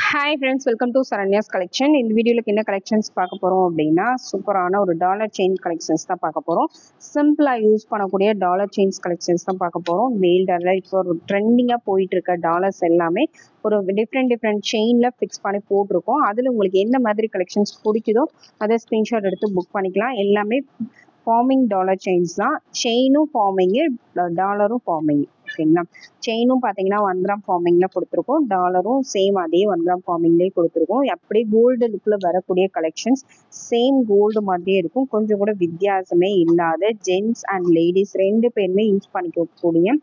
Hi friends, welcome to Saranya's collection. இந்த வீடியோல என்ன கலெக்ஷன்ஸ் பார்க்க போறோம் அப்படின்னா சூப்பரான ஒரு டாலர் செயின் கலெக்ஷன்ஸ் தான் பார்க்க போறோம். சிம்பிளா யூஸ் பண்ணக்கூடிய டாலர் செயின்ஸ் கலெக்ஷன்ஸ் தான் பார்க்க போறோம். வேல் டாலர் இப்போ ஒரு ட்ரெண்டிங்கா போயிட்டு இருக்க டாலர்ஸ் எல்லாமே ஒரு டிஃப்ரெண்ட் செயின்ல ஃபிக்ஸ் பண்ணி போட்டிருக்கோம். அதுல உங்களுக்கு எந்த மாதிரி கலெக்ஷன்ஸ் பிடிக்குதோ அதை ஸ்கிரீன்ஷாட் எடுத்து புக் பண்ணிக்கலாம். எல்லாமே ஃபார்மிங் டாலர் செயின்ஸ் தான். செயினும் ஃபார்மிங்கு, டாலரும் ஃபார்மிங். ஓகேங்களா? செயினும் பார்த்தீங்கன்னா 1 கிராம் ஃபார்மிங்ல கொடுத்துருக்கோம். டாலரும் சேம் அதே 1 கிராம் ஃபார்மிங்லேயே கொடுத்துருக்கோம். அப்படியே கோல்டு லுக்கில் வரக்கூடிய கலெக்ஷன்ஸ் சேம் கோல்டு மாதிரியே இருக்கும். கொஞ்சம் கூட வித்தியாசமே இல்லாத ஜென்ட்ஸ் அண்ட் லேடிஸ் 2 பேருமே யூஸ் பண்ணிக்கக்கூடிய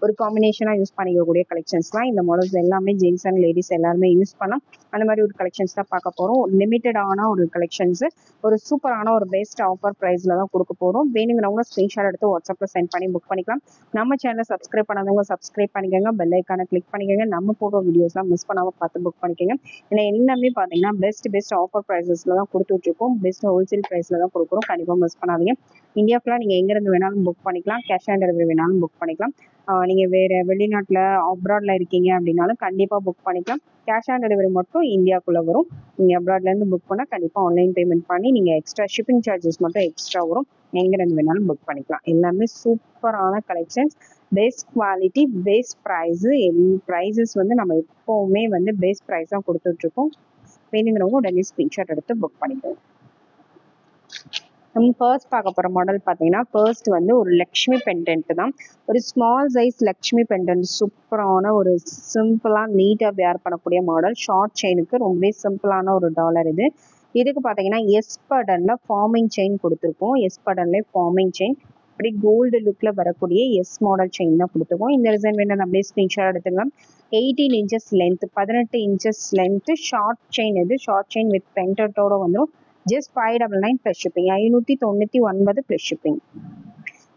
ஒரு காம்பினேஷனாக யூஸ் பண்ணிக்கக்கூடிய கலெக்ஷன்ஸ் தான். இந்த மாடல்ஸ் எல்லாமே ஜென்ட்ஸ் அண்ட் லேடிஸ் எல்லாருமே யூஸ் பண்ணலாம். அந்த மாதிரி ஒரு கலெக்ஷன்ஸ் தான் பார்க்க போகிறோம். லிமிட்டடான ஒரு கலெக்ஷன்ஸ், ஒரு சூப்பரான ஒரு பெஸ்ட் ஆஃபர் ப்ரைஸில் தான் கொடுக்க போகிறோம். வேணுங்கிறவங்க ஸ்க்ரீன்ஷாட் எடுத்து வாட்ஸ்அப்பில் சென்ட் பண்ணி புக் பண்ணிக்கலாம். நம்ம சேனலை சப்ஸ்கிரைப் பண்ணாதவங்க சப்ஸ்கிரைப் பண்ணிக்கோங்க, பெல் ஐக்கானை கிளிக் பண்ணிக்கோங்க. நம்ம போடுற வீடியோஸ்லாம் மிஸ் பண்ணாமல் பார்த்து புக் பண்ணிக்கோங்க. ஏன்னா எல்லாமே பார்த்தீங்கன்னா பெஸ்ட் ஆஃபர் ப்ரைஸஸில் தான் கொடுத்துட்ருக்கோம். பெஸ்ட் ஹோல்சேல் ப்ரைஸில் தான் கொடுக்குறோம். கண்டிப்பாக மிஸ் பண்ணாதீங்க. இந்தியா ஃபுல்லாக நீங்கள் எங்கேருந்து வேணாலும் புக் பண்ணிக்கலாம். கேஷ் ஆன் டெலிவரி வேணாலும் புக் பண்ணிக்கலாம். நீங்கள் வேறு வெளிநாட்டில் அப்ராடில் இருக்கீங்க அப்படின்னாலும் கண்டிப்பாக புக் பண்ணிக்கலாம். கேஷ் ஆன் டெலிவரி மட்டும் இந்தியாவுக்குள்ளே வரும். நீங்கள் அப்ராட்லேருந்து புக் பண்ணால் கண்டிப்பாக ஆன்லைன் பேமெண்ட் பண்ணி நீங்கள் எக்ஸ்ட்ரா ஷிப்பிங் சார்ஜஸ் மட்டும் எக்ஸ்ட்ரா வரும். எங்கேருந்து வேணாலும் புக் பண்ணிக்கலாம். எல்லாமே சூப்பரான collections, best quality, best price. Prices வந்து நம்ம எப்போவுமே வந்து பெஸ்ட் ப்ரைஸ் தான் கொடுத்துட்ருக்கோம். வேணுங்கிறவங்க உடனே ஸ்க்ரீன்ஷாட் எடுத்து புக் பண்ணிக்கலாம். நம்ம ஃபர்ஸ்ட் பார்க்க போகிற மாடல் பார்த்தீங்கன்னா ஃபர்ஸ்ட் வந்து ஒரு லக்ஷ்மி பெண்டன்ட் தான். ஒரு ஸ்மால் சைஸ் லக்ஷ்மி பெண்டன்ட், சூப்பரான ஒரு சிம்பிளாக நீட்டாக வேர் பண்ணக்கூடிய மாடல். ஷார்ட் செயினுக்கு ரொம்பவே சிம்பிளான ஒரு டாலர் இது. இதுக்கு பார்த்தீங்கன்னா எஸ் பட்டனில் ஃபார்மிங் செயின் கொடுத்துருக்கோம். எஸ் பட்டன்லேயே ஃபார்மிங் செயின், அப்படி கோல்டு லுக்கில் வரக்கூடிய எஸ் மாடல் செயின் தான் கொடுத்துருக்கோம். இந்த டிசைன் வேணும் அப்படியே ஸ்க்ரீன்ஷாட் எடுத்துக்கலாம். 18 inches length, 18 inches length. Short chain இது. ஷார்ட் செயின் வித் பெண்டன்ட்டோட வந்துடும். Just 599 plus shipping, 599 plus shipping.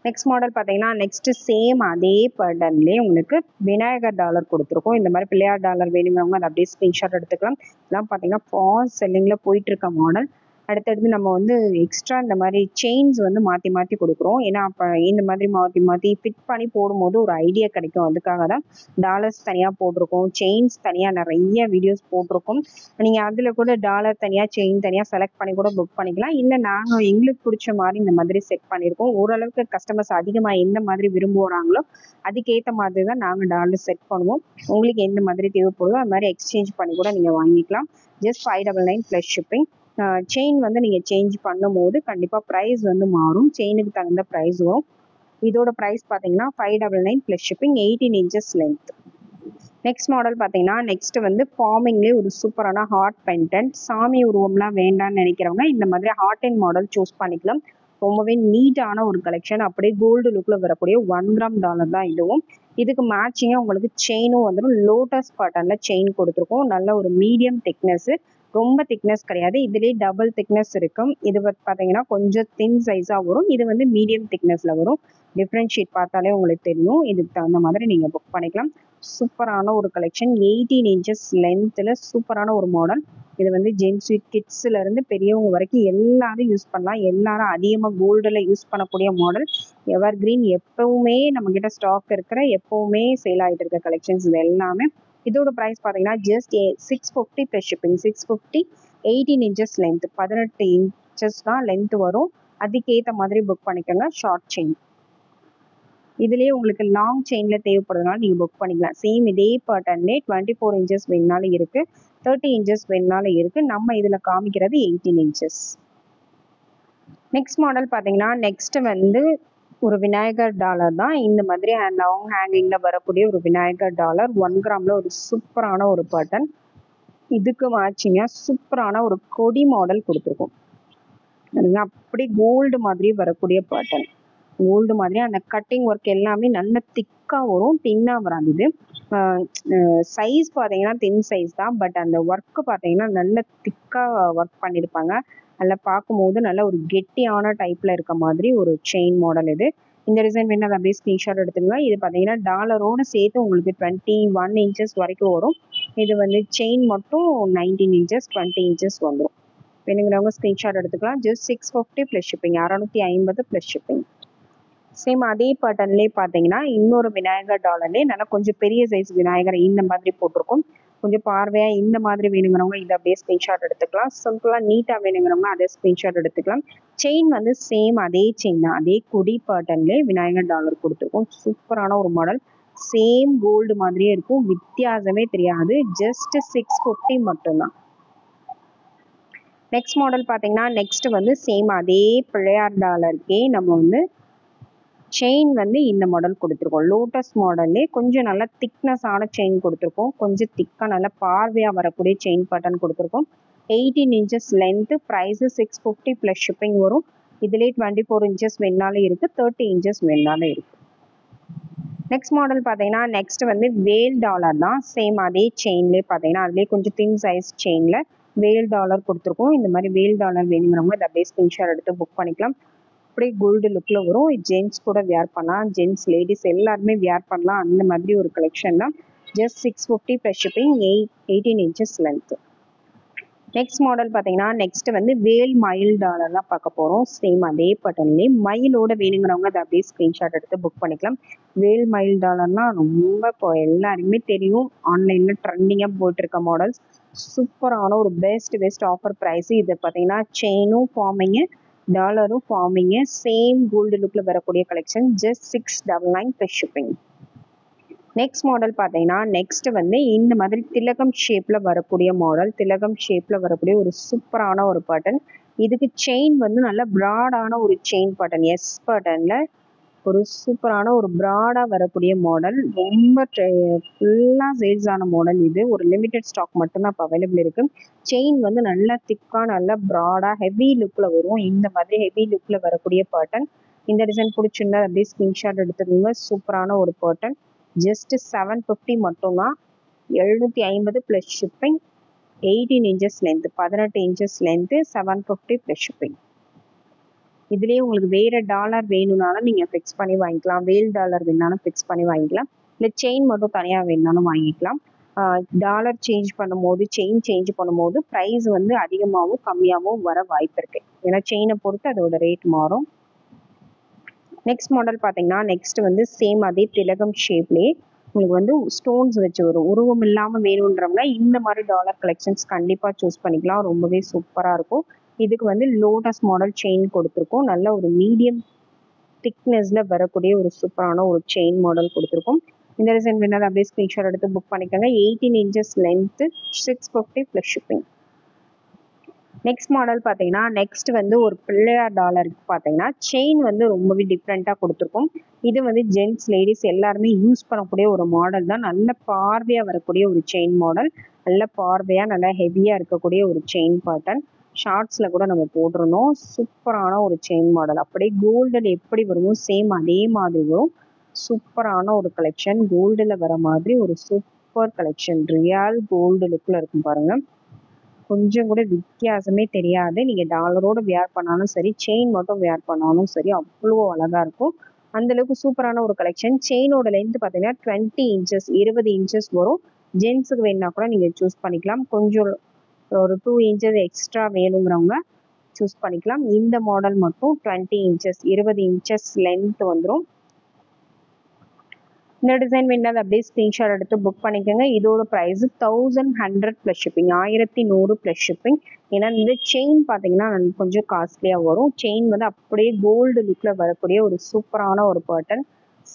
Next model பார்த்தீங்கன்னா நெக்ஸ்ட் சேம் அதே பட்டன்லேயே உங்களுக்கு விநாயகர் டாலர் கொடுத்துருக்கோம். இந்த மாதிரி பிள்ளையார் டாலர் வேணுங்கிறவங்க அதை அப்படியே ஸ்க்ரீன்ஷாட் எடுத்துக்கலாம். இதெல்லாம் பார்த்தீங்கன்னா ஃபாஸ்ட் செல்லிங்கில் போயிட்டு இருக்க மாடல். அடுத்தடுத்து நம்ம வந்து எக்ஸ்ட்ரா இந்த மாதிரி செயின்ஸ் வந்து மாற்றி கொடுக்குறோம். ஏன்னா அப்போ இந்த மாதிரி மாற்றி ஃபிட் பண்ணி போடும்போது ஒரு ஐடியா கிடைக்கும். அதுக்காக தான் டாலர்ஸ் தனியாக போட்டிருக்கோம், செயின்ஸ் தனியாக நிறைய வீடியோஸ் போட்டிருக்கோம். நீங்கள் அதில் கூட டாலர் தனியாக செயின் தனியாக செலக்ட் பண்ணி கூட புக் பண்ணிக்கலாம். இல்லை நாங்கள் எங்களுக்கு பிடிச்ச மாதிரி இந்த மாதிரி செட் பண்ணியிருக்கோம். ஓரளவுக்கு கஸ்டமர்ஸ் அதிகமாக எந்த மாதிரி விரும்புகிறாங்களோ அதுக்கேற்ற மாதிரி தான் நாங்கள் டாலர் செட் பண்ணுவோம். உங்களுக்கு எந்த மாதிரி தேவைப்படுதோ அது மாதிரி எக்ஸ்சேஞ்ச் பண்ணி கூட நீங்கள் வாங்கிக்கலாம். Just 599 plus shipping. செயின் வந்து நீங்கள் சேஞ்ச் பண்ணும் போது கண்டிப்பாக ப்ரைஸ் வந்து மாறும். செயினுக்கு தகுந்த ப்ரைஸ் வரும். இதோட ப்ரைஸ் பார்த்தீங்கன்னா 599 plus shipping, 18 inches length. Next model பார்த்தீங்கன்னா நெக்ஸ்ட் வந்து ஃபார்மிங்லேயே ஒரு சூப்பரான ஹார்ட் பெண்டன்ட். சாமி உருவம்லாம் வேண்டாம்னு நினைக்கிறவங்க இந்த மாதிரி ஹார்ட் அண்ட் மாடல் சூஸ் பண்ணிக்கலாம். ரொம்பவே நீட்டான ஒரு கலெக்ஷன். அப்படியே கோல்டு லுக்கில் வரக்கூடிய 1 கிராம் டாலர் தான் இதுவும். இதுக்கு மேட்சிங்காக உங்களுக்கு செயினும் வந்துடும். லோட்டஸ் பேட்டர்னில் செயின் கொடுத்துருக்கோம். நல்ல ஒரு மீடியம் திக்னஸ்ஸு, ரொம்ப திக்னஸ் கிடையாது. இதுலேயே டபுள் திக்னஸ் இருக்கும். இது பார்த்தீங்கன்னா கொஞ்சம் தின் சைஸாக வரும். இது வந்து மீடியம் திக்னஸில் வரும். டிஃப்ரென்ஷியேட் பார்த்தாலே உங்களுக்கு தெரியும். இதுக்கு தகுந்த மாதிரி நீங்கள் புக் பண்ணிக்கலாம். சூப்பரான ஒரு கலெக்ஷன். 18 இன்ச்சஸ் லென்த்தில் சூப்பரான ஒரு மாடல். இது வந்து ஜென்ஸ் கிட்ஸ்லேருந்து பெரியவங்க வரைக்கும் எல்லாரும் யூஸ் பண்ணலாம். எல்லாரும் அதிகமாக கோல்டில் யூஸ் பண்ணக்கூடிய மாடல். எவர் கிரீன், எப்பவுமே நம்மக்கிட்ட ஸ்டாக் இருக்கிற, எப்பவுமே சேல் ஆகிட்டு இருக்க கலெக்ஷன்ஸ் இது எல்லாமே. இதோட ப்ரைஸ் பார்த்தீங்கன்னா just 650 plus shipping. 650, 18 inches length, 18 inches தான் லென்த் வரும். அதுக்கேற்ற மாதிரி புக் பண்ணிக்கோங்க. Short chain. இதுலேயே உங்களுக்கு லாங் செயினில் தேவைப்படுறதுனால நீங்கள் புக் பண்ணிக்கலாம். சேம் இதே பேட்டர்ன்லே 24 இன்ச்சஸ் வேணுனாலும் இருக்குது, 30 இன்ச்சஸ் வேணுனாலும் இருக்குது. நம்ம இதில் காமிக்கிறது 18 இன்ச்சஸ். நெக்ஸ்ட் மாடல் பார்த்தீங்கன்னா நெக்ஸ்ட் வந்து ஒரு விநாயகர் டாலர் தான். இந்த மாதிரி லாங் ஹேங்கிங்கில் வரக்கூடிய ஒரு விநாயகர் டாலர் 1 கிராமில் ஒரு சூப்பரான ஒரு பேட்டர்ன். இதுக்கு மேட்சிங்காக சூப்பரான ஒரு கொடி மாடல் கொடுத்துருக்கோம். அப்படி கோல்டு மாதிரி வரக்கூடிய பேட்டர்ன். கோல்டு மாதிரி அந்த கட்டிங் ஒர்க் எல்லாமே நல்ல திக்காக வரும், தின்னாக வராது. இது சைஸ் பார்த்தீங்கன்னா தின் சைஸ் தான். பட் அந்த ஒர்க்கு பார்த்தீங்கன்னா நல்ல திக்காக ஒர்க் பண்ணியிருப்பாங்க. அதில் பார்க்கும்போது நல்ல ஒரு கெட்டியான டைப்பில் இருக்க மாதிரி ஒரு செயின் மாடல் இது. இந்த டிசைன் வேணும் அதை அப்படியே ஸ்க்ரீன்ஷாட் எடுத்துங்க. இது பார்த்தீங்கன்னா டாலரோடு சேர்த்து உங்களுக்கு 21 இன்ச்சஸ் வரைக்கும் வரும். இது வந்து செயின் மட்டும் 19 இன்ச்சஸ், 20 இன்ச்சஸ் வந்துடும். வேணுங்கிறவங்க ஸ்க்ரீன்ஷாட் எடுத்துக்கலாம். Just 650 plus shipping, 650 plus shipping. Same அதே பேட்டர்ன்லேயே பார்த்தீங்கன்னா இன்னொரு விநாயகர் டாலர்லேயே நல்லா கொஞ்சம் பெரிய சைஸ் விநாயகர் இந்த மாதிரி போட்டிருக்கோம். கொஞ்சம் பார்வையாக இந்த மாதிரி வேணுங்கிறவங்க இதை அப்படியே ஸ்க்ரீன்ஷாட் எடுத்துக்கலாம். சிம்பிளாக நீட்டாக வேணுங்கிறவங்க அதே ஸ்க்ரீன்ஷாட் எடுத்துக்கலாம். செயின் வந்து சேம் அதே செயின் தான், அதே கொடி பேட்டர்ன்லேயே விநாயகர் டாலர் கொடுத்துருக்கோம். சூப்பரான ஒரு மாடல். சேம் கோல்டு மாதிரியே இருக்கும், வித்தியாசமே தெரியாது. ஜஸ்ட் 650 மட்டும்தான். நெக்ஸ்ட் மாடல் பார்த்தீங்கன்னா நெக்ஸ்ட் வந்து சேம் அதே பிள்ளையார் டாலருக்கே நம்ம வந்து செயின் வந்து இந்த மாடல் கொடுத்துருக்கோம். லோட்டஸ் மாடல்லே கொஞ்சம் நல்லா திக்னஸான செயின் கொடுத்துருக்கோம். கொஞ்சம் திக்காக நல்லா பார்வையாக வரக்கூடிய செயின் பேட்டர்ன் கொடுத்துருக்கோம். 18 inches length. Price 650 plus shipping வரும். இதுலேயே 24 இன்ச்சஸ் வேணாலும் இருக்குது, 30 இன்ச்சஸ் வேணாலும் இருக்குது. நெக்ஸ்ட் மாடல் பார்த்தீங்கன்னா நெக்ஸ்ட் வந்து வேல் டாலர் தான். சேம் அதே செயின்லேயே பார்த்தீங்கன்னா அதுலேயே கொஞ்சம் தின் சைஸ் செயினில் வேல் டாலர் கொடுத்துருக்கோம். இந்த மாதிரி வேல் டாலர் வேணுங்கிறவங்க இதை அப்படியே ஸ்க்ரீன்ஷாட் எடுத்து புக் பண்ணிக்கலாம். அப்படியே கோல்டு லுக்கில் வரும். ஜென்ட்ஸ் கூட வியர் பண்ணலாம், ஜென்ட்ஸ் லேடிஸ் எல்லாருமே வியர் பண்ணலாம். அந்த மாதிரி ஒரு கலெக்ஷன் தான். Just 650 plus shipping, 18 inches length. Next model பார்த்தீங்கன்னா நெக்ஸ்ட் வந்து வேல் மயில் டாலர் தான் பார்க்க போகிறோம். சேம் அதே பட்டன்லேயே மயிலோட வேணுங்கிறவங்க அதை அப்படியே ஸ்க்ரீன்ஷாட் எடுத்து புக் பண்ணிக்கலாம். வேல் மயில் டாலர்லாம் ரொம்ப இப்போ எல்லாருமே தெரியும், ஆன்லைனில் ட்ரெண்டிங்காக போயிட்டுருக்க மாடல்ஸ். சூப்பரான ஒரு பெஸ்ட் ஆஃபர் ப்ரைஸு. இது பார்த்தீங்கன்னா செயினும் ஃபார்மிங்கு, டாலரும் ஃபார்மிங்கு, சேம் கோல்டு லுக்கில் வரக்கூடிய collection. Just 699 plus shipping. Next model பார்த்தீங்கன்னா நெக்ஸ்ட் வந்து இந்த மாதிரி திலகம் ஷேப்பில் வரக்கூடிய மாடல். திலகம் ஷேப்பில் வரக்கூடிய ஒரு சூப்பரான ஒரு பேட்டர்ன். இதுக்கு செயின் வந்து நல்ல ப்ராடான ஒரு செயின் பேட்டர்ன், எஸ் பேட்டர்னில் ஒரு சூப்பரான ஒரு ப்ராடாக வரக்கூடிய மாடல். ரொம்ப ஃபுல்லாக சேல்ஸ் ஆன மாடல் இது. ஒரு லிமிடெட் ஸ்டாக் மட்டும்தான் இப்போ அவைலபிள் இருக்குது. செயின் வந்து நல்லா திக்காக நல்லா ப்ராடாக ஹெவி லுக்கில் வரும். இந்த மாதிரி ஹெவி லுக்கில் வரக்கூடிய பேட்டர்ன். இந்த டிசைன் பிடிச்சிருந்தா அப்படியே ஸ்க்ரீன்ஷாட் எடுத்துக்கோங்க. சூப்பரான ஒரு பேட்டர்ன். ஜஸ்ட் 750 மட்டும்தான். 750 plus shipping. 18 inches length, 18 inches length, 750 plus shipping. இதுலேயே உங்களுக்கு வேறு டாலர் வேணும்னாலும் நீங்கள் ஃபிக்ஸ் பண்ணி வாங்கிக்கலாம். வேல் டாலர் வேணாலும் ஃபிக்ஸ் பண்ணி வாங்கிக்கலாம். இல்லை செயின் மட்டும் தனியாக வேணாலும் வாங்கிக்கலாம். டாலர் சேஞ்ச் பண்ணும்போது, செயின் சேஞ்ச் பண்ணும்போது ப்ரைஸ் வந்து அதிகமாகவும் கம்மியாகவும் வர வாய்ப்பு இருக்குது. ஏன்னா செயினை பொறுத்து அதோட ரேட் மாறும். நெக்ஸ்ட் மாடல் பார்த்தீங்கன்னா நெக்ஸ்ட் வந்து சேம் அதே திலகம் ஷேப்லேயே உங்களுக்கு வந்து ஸ்டோன்ஸ் வச்சு வரும். உருவம் இல்லாமல் வேணுன்றவங்க இந்த மாதிரி டாலர் கலெக்ஷன்ஸ் கண்டிப்பாக சூஸ் பண்ணிக்கலாம். ரொம்பவே சூப்பராக இருக்கும். இதுக்கு வந்து லோட்டஸ் மாடல் செயின் கொடுத்துருக்கோம். நல்ல ஒரு மீடியம் திக்னஸில் வரக்கூடிய ஒரு சூப்பரான ஒரு செயின் மாடல் கொடுத்துருக்கோம். இந்த டிசைன் வேணாலும் அப்படியே ஸ்க்ரீன்ஷாட் எடுத்து புக் பண்ணிக்கோங்க. 18 inches length, 650 plus shipping. Next model பார்த்தீங்கன்னா நெக்ஸ்ட் வந்து ஒரு பிள்ளையார் டாலருக்கு பார்த்தீங்கன்னா செயின் வந்து ரொம்பவே டிஃப்ரெண்ட்டாக கொடுத்துருக்கோம். இது வந்து ஜென்ட்ஸ் லேடிஸ் எல்லாருமே யூஸ் பண்ணக்கூடிய ஒரு மாடல் தான். நல்ல பார்வையாக வரக்கூடிய ஒரு செயின் மாடல். நல்ல பார்வையாக நல்லா ஹெவியாக இருக்கக்கூடிய ஒரு செயின் பேட்டர்ன். ஷார்ட்ஸில் கூட நம்ம போட்டிருந்தோம். சூப்பரான ஒரு செயின் மாடல். அப்படியே கோல்டில் எப்படி வருமோ சேம் அதே மாதிரி வரும். சூப்பரான ஒரு கலெக்ஷன். கோல்டில் வர மாதிரி ஒரு சூப்பர் கலெக்ஷன். ரியல் கோல்டு லுக்கில் இருக்கும் பாருங்கள். கொஞ்சம் கூட வித்தியாசமே தெரியாது. நீங்கள் டாலரோட வியர் பண்ணாலும் சரி, செயின் மட்டும் வியர் பண்ணாலும் சரி, அவ்வளோ அழகாக இருக்கும். அந்தளவுக்கு சூப்பரான ஒரு கலெக்ஷன். செயினோட லென்த் பார்த்தீங்கன்னா 20 இன்ச்சஸ், 20 இன்ச்சஸ் வரும். ஜென்ஸுக்கு வேணுன்னா கூட நீங்கள் சூஸ் பண்ணிக்கலாம். கொஞ்சம் ஒரு 2 இன்ச்சஸ் எக்ஸ்ட்ரா வேணுங்கிறவங்க சூஸ் பண்ணிக்கலாம். இந்த மாடல் மட்டும் 20 இன்ச்சஸ், 20 இன்ச்சஸ் லென்த் வந்துடும். இந்த டிசைன் வேணாது அப்படியே ஸ்க்ரீன்ஷாட் எடுத்து புக் பண்ணிக்கோங்க. இதோட price 1100 plus shipping, 1100 plus shipping. ஏன்னா இந்த செயின் பார்த்தீங்கன்னா கொஞ்சம் காஸ்ட்லியாக வரும். செயின் வந்து அப்படியே கோல்டு லுக்கில் வரக்கூடிய ஒரு சூப்பரான ஒரு பேட்டர்ன்.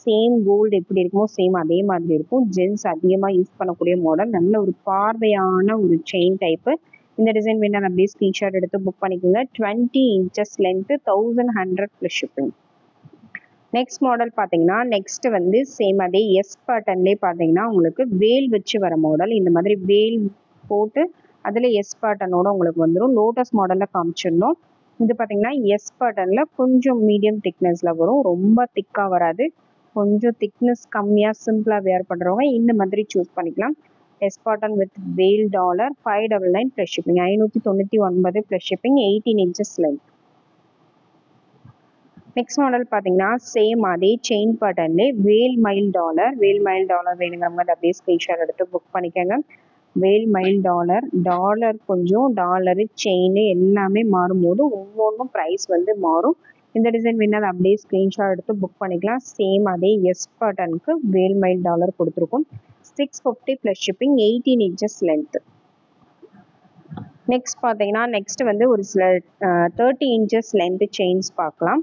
சேம் கோல்டு எப்படி இருக்குமோ சேம் அதே மாதிரி இருக்கும். ஜென்ஸ் அதிகமாக யூஸ் பண்ணக்கூடிய மாடல். நல்ல ஒரு பார்வையான ஒரு செயின் டைப்பு. இந்த டிசைன் வேணாலும் அப்படியே ஸ்க்ரீன்ஷாட் எடுத்து புக் பண்ணிக்கோங்க. 20 inches length, 1100 plus shipping. Next model பார்த்தீங்கன்னா நெக்ஸ்ட் வந்து சேம் அதே எஸ் பேட்டர்ன்லேயே பார்த்தீங்கன்னா உங்களுக்கு வேல் வச்சு வர மாடல். இந்த மாதிரி வேல் போட்டு அதில் எஸ் பேட்டர்னோட உங்களுக்கு வந்துடும். லோட்டஸ் மாடலில் காமிச்சிடணும். இது பார்த்தீங்கன்னா எஸ் பேட்டர்னில் கொஞ்சம் மீடியம் திக்னஸில் வரும். ரொம்ப திக்காக வராது. கொஞ்சம் திக்னஸ் கம்மியாக சிம்பிளாக வேர் பண்ணுறவங்க இந்த மாதிரி சூஸ் பண்ணிக்கலாம். எஸ் பேட்டர்ன் வித் வேல் dollar, 599 plus shipping, 599 plus shipping, 18 inches length. Next model பார்த்தீங்கன்னா சேம் அதே செயின் பேட்டர்ன்லே வேல் மயில் டாலர். வேல் மயில் டாலர் வேணுங்கிறவங்க அதை அப்படியே ஸ்க்ரீன்ஷாட் எடுத்து புக் பண்ணிக்கோங்க. வேல் மயில் டாலர். டாலர் கொஞ்சம் டாலரு செயின் எல்லாமே மாறும்போது ஒவ்வொன்றும் ப்ரைஸ் வந்து மாறும். இந்த டிசைன் வேணாலும் அப்படியே ஸ்க்ரீன்ஷாட் எடுத்து புக் பண்ணிக்கலாம். சேம் அதே எஸ் பேட்டர்னுக்கு வேல் மயில் டாலர் கொடுத்துருக்கோம். 650 plus shipping, 18 inches length. Next பார்த்தீங்கன்னா நெக்ஸ்ட் வந்து ஒரு சில 30 இன்ச்சஸ் லென்த் செயின்ஸ் பார்க்கலாம்.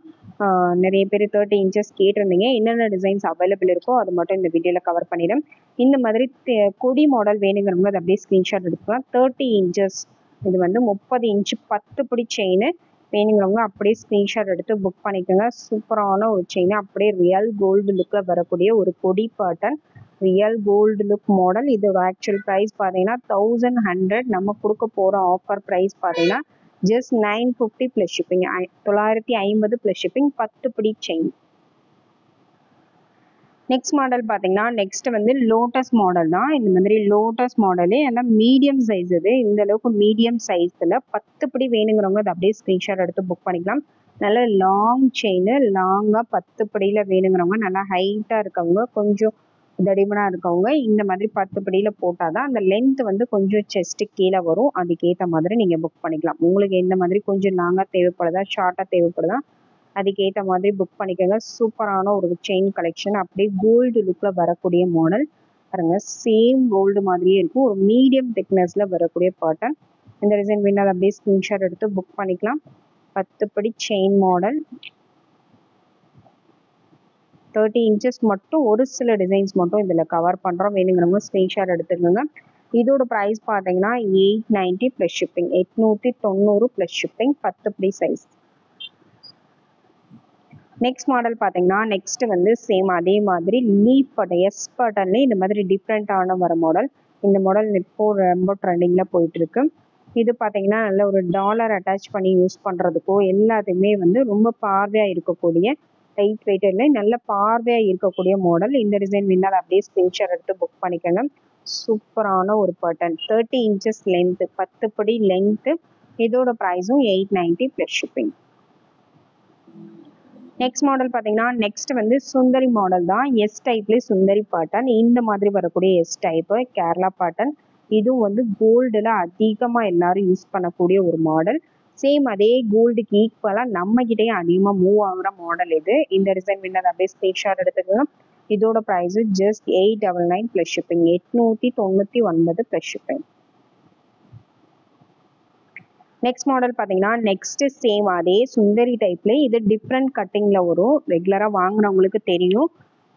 நிறைய பேர் 30 இன்ச்சஸ் கேட்டிருந்தீங்க. என்னென்ன டிசைன்ஸ் அவைலபிள் இருக்கோ அது மட்டும் இந்த வீடியோவில் கவர் பண்ணிடும். இந்த மாதிரி கொடி மாடல் வேணுங்கிறவங்க அதை அப்படியே ஸ்க்ரீன்ஷாட் எடுத்துக்கலாம். 30 இன்ச்சஸ் இது வந்து 30 இன்ச்சு 10 பிடி செயின் வேணுங்கிறவங்க அப்படியே ஸ்க்ரீன்ஷாட் எடுத்து புக் பண்ணிக்கோங்க. சூப்பரான ஒரு செயின், அப்படியே ரியல் கோல்டு லுக்கில் வரக்கூடிய ஒரு கொடி pattern, real gold look model. இதோட ஆக்சுவல் ப்ரைஸ் பார்த்தீங்கன்னா 1100. நம்ம கொடுக்க போகிற ஆஃபர் ப்ரைஸ் பார்த்தீங்கன்னா just 950 plus shipping, 950 plus shipping, 10 பிடி செயின். நெக்ஸ்ட் மாடல் பார்த்தீங்கன்னா நெக்ஸ்ட் வந்து லோட்டஸ் மாடல் தான். இந்த மாதிரி லோட்டஸ் மாடலே ஆனால் மீடியம் சைஸ். இது இந்த அளவுக்கு மீடியம் சைஸில் 10 பிடி வேணுங்கிறவங்க அதை அப்படியே ஸ்க்ரீன்ஷாட் எடுத்து புக் பண்ணிக்கலாம். நல்ல லாங் செயின், லாங்காக 10 படியில் வேணுங்கிறவங்க, நல்லா ஹைட்டாக இருக்கவங்க, கொஞ்சம் தடிமனாக இருக்கவங்க இந்த மாதிரி 10 படியில் போட்டால் தான் அந்த லென்த் வந்து கொஞ்சம் செஸ்ட்டு கீழே வரும். அதுக்கேற்ற மாதிரி நீங்கள் புக் பண்ணிக்கலாம். உங்களுக்கு எந்த மாதிரி கொஞ்சம் லாங்காக தேவைப்படுதா, ஷார்ட்டாக தேவைப்படுதா, அதுக்கேற்ற மாதிரி புக் பண்ணிக்கோங்க. சூப்பரான ஒரு செயின் கலெக்ஷன், அப்படியே கோல்டு லுக்கில் வரக்கூடிய மாடல் பாருங்க. சேம் கோல்டு மாதிரியே இருக்கும், ஒரு மீடியம் திக்னஸில் வரக்கூடிய பேட்டர்ன். இந்த டிசைன் வேணால் அப்படியே ஸ்க்ரீன்ஷாட் எடுத்து புக் பண்ணிக்கலாம். 10 படி செயின் மாடல், 30 இன்ச்சஸ் மட்டும் ஒரு சில டிசைன்ஸ் மட்டும் இதில் கவர் பண்ணுறோம். வேணுங்கிறவங்க ஸ்க்ரீன்ஷாட் எடுத்துக்கோங்க. இதோட ப்ரைஸ் பார்த்தீங்கன்னா 890 ப்ளஸ் ஷிப்பிங், 890 ப்ளஸ் ஷிப்பிங், 10 படி சைஸ். நெக்ஸ்ட் மாடல் பார்த்தீங்கன்னா நெக்ஸ்ட் வந்து சேம் அதே மாதிரி லீப் பட்டன், எஸ் பட்டன்லேயே இந்த மாதிரி டிஃப்ரெண்ட்டான வர மாடல். இந்த மாடல் இப்போ ரொம்ப ட்ரெண்டிங்கில் போயிட்டுருக்கு. இது பார்த்தீங்கன்னா நல்ல ஒரு டாலர் அட்டாச் பண்ணி யூஸ் பண்ணுறதுக்கோ எல்லாத்தையுமே வந்து ரொம்ப பார்வையாக இருக்கக்கூடிய, லைட் வெயிட்டில் நல்ல பார்வையாக இருக்கக்கூடிய மாடல். இந்த டிசைன் வேணால் அப்படியே ஸ்க்ரீன்ஷாட் எடுத்து புக் பண்ணிக்கோங்க. சூப்பரான ஒரு பட்டன், 30 இன்ச்சஸ் லென்த்து, 10 படி லென்த்து. இதோட ப்ரைஸும் 890 ப்ளஸ் ஷிப்பிங். நெக்ஸ்ட் மாடல் பார்த்தீங்கன்னா நெக்ஸ்ட் வந்து சுந்தரி மாடல் தான். எஸ் டைப்லேயே சுந்தரி பேட்டர்ன், இந்த மாதிரி வரக்கூடிய எஸ் டைப்பு கேரளா பேட்டர்ன். இதுவும் வந்து கோல்டில் அதிகமாக எல்லாரும் யூஸ் பண்ணக்கூடிய ஒரு மாடல். சேம் அதே கோல்டுக்கு ஈக்குவலாக நம்மகிட்டேயும் அதிகமாக மூவ் ஆகுற மாடல் இது. இந்த டிசைன் வேணால் அப்படியே ஸ்க்ரீன்ஷாட் எடுத்துக்கோங்க. இதோட price just 899 plus shipping, 899 plus shipping. Next model பார்த்தீங்கன்னா நெக்ஸ்ட் சேம் அதே சுந்தரி டைப்ல, இது டிஃப்ரெண்ட் கட்டிங்கில் வரும். ரெகுலராக வாங்குறவங்களுக்கு தெரியும்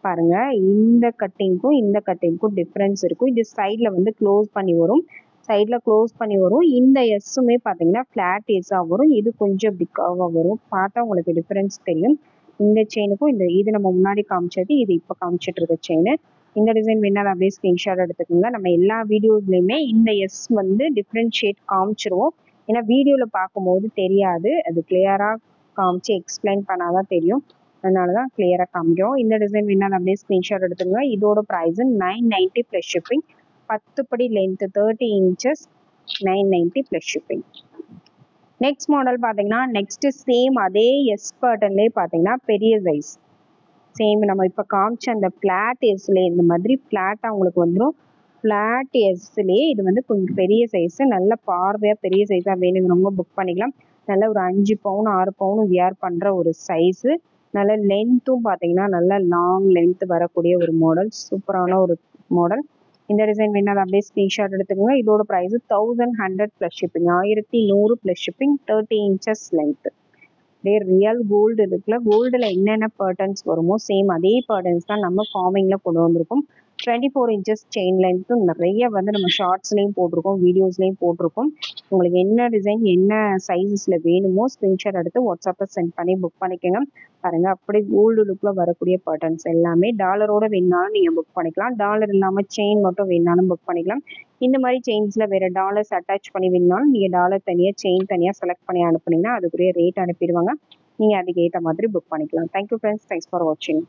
பாருங்க. இந்த கட்டிங்க்கும் இந்த கட்டிங்க்கும் டிஃப்ரென்ஸ் இருக்கும். இது சைடில் வந்து க்ளோஸ் பண்ணி வரும், சைடில் க்ளோஸ் பண்ணி வரும். இந்த எஸ்ஸுமே பார்த்தீங்கன்னா ஃப்ளாட் எஸ்ஸாக வரும், இது கொஞ்சம் பிக்காவாக வரும். பார்த்தா உங்களுக்கு டிஃப்ரென்ஸ் தெரியும். இந்த செயினுக்கும் இது நம்ம முன்னாடி காமிச்சது, இது இப்போ காமிச்சிட்டு இருக்க செயின். இந்த டிசைன் வேணாலும் அப்படியே ஸ்க்ரீன்ஷாட் எடுத்துக்கோங்க. நம்ம எல்லா வீடியோஸ்லையுமே இந்த எஸ் வந்து டிஃப்ரெண்ட் காமிச்சிருவோம். ஏன்னா வீடியோவில் பார்க்கும்போது தெரியாது, அது கிளியராக காமிச்சு எக்ஸ்பிளைன் பண்ணாதான் தெரியும். அதனால தான் கிளியராக காமிக்கிறோம். இந்த டிசைன் வேணாலும் அப்படியே ஸ்க்ரீன்ஷாட் எடுத்துக்கோங்க. இதோட ப்ரைஸு 990 ப்ளஸ் ஷிப்பிங், 10 படி length, 30 inches, 990 plus shipping. Next model பார்த்தீங்கன்னா நெக்ஸ்ட் சேம் அதே எஸ் பேட்டர்ன்லேயே பார்த்தீங்கன்னா பெரிய சைஸ். சேம் நம்ம இப்போ காமிச்ச அந்த ஃப்ளாட் எஸ்லேயே இந்த மாதிரி ஃப்ளாட்டாக உங்களுக்கு வந்துடும். ஃப்ளாட் எஸ்லேயே இது வந்து கொஞ்சம் பெரிய சைஸு, நல்ல பார்வையாக பெரிய சைஸாக வேணுங்கிறவங்க புக் பண்ணிக்கலாம். நல்ல ஒரு 5 பவுன் 6 பவுன் வியர் பண்ணுற ஒரு சைஸு. நல்ல லென்த்தும் பார்த்தீங்கன்னா நல்ல லாங் லென்த் வரக்கூடிய ஒரு மாடல், சூப்பரான ஒரு மாடல். இந்த டிசைன் வேணாலும் அப்படியே ஸ்க்ரீன்ஷாட் எடுத்துக்கோங்க. இதோட price 1100 plus shipping, 1100 plus shipping, 30 inches length. அப்படியே ரியல் கோல்டு இருக்குல்ல, கோல்டில் என்னென்ன பேட்டர்ன்ஸ் வருமோ சேம் அதே பேட்டர்ன்ஸ் தான் நம்ம ஃபார்மிங்கில் கொண்டு வந்திருக்கோம். 24 இன்ச்சஸ் செயின் லென்த்தும் நிறைய வந்து நம்ம ஷார்ட்ஸ்லேயும் போட்டிருக்கோம், வீடியோஸ்லேயும் போட்டிருக்கோம். உங்களுக்கு என்ன டிசைன் என்ன சைஸஸில் வேணுமோ ஸ்க்ரீன்ஷாட் எடுத்து வாட்ஸ்அப்பில் சென்ட் பண்ணி புக் பண்ணிக்கோங்க. பாருங்கள், அப்படி கோல்டு லுக்கில் வரக்கூடிய பேட்டர்ன்ஸ் எல்லாமே டாலரோட வேணாலும் நீங்கள் புக் பண்ணிக்கலாம். டாலர் இல்லாமல் செயின் மட்டும் வேணாலும் புக் பண்ணிக்கலாம். இந்த மாதிரி செயின்ஸில் வேறு டாலர்ஸ் அட்டாச் பண்ணி வேணாலும் நீங்கள் டாலர் தனியாக செயின் தனியாக செலக்ட் பண்ணி அனுப்புனீங்கன்னா அதுக்குரிய ரேட் அனுப்பிடுவாங்க. நீங்கள் அதுக்கு ஏற்ற மாதிரி புக் பண்ணிக்கலாம். தேங்க்யூ ஃப்ரெண்ட்ஸ், தேங்க்ஸ் ஃபார் வாட்சிங்.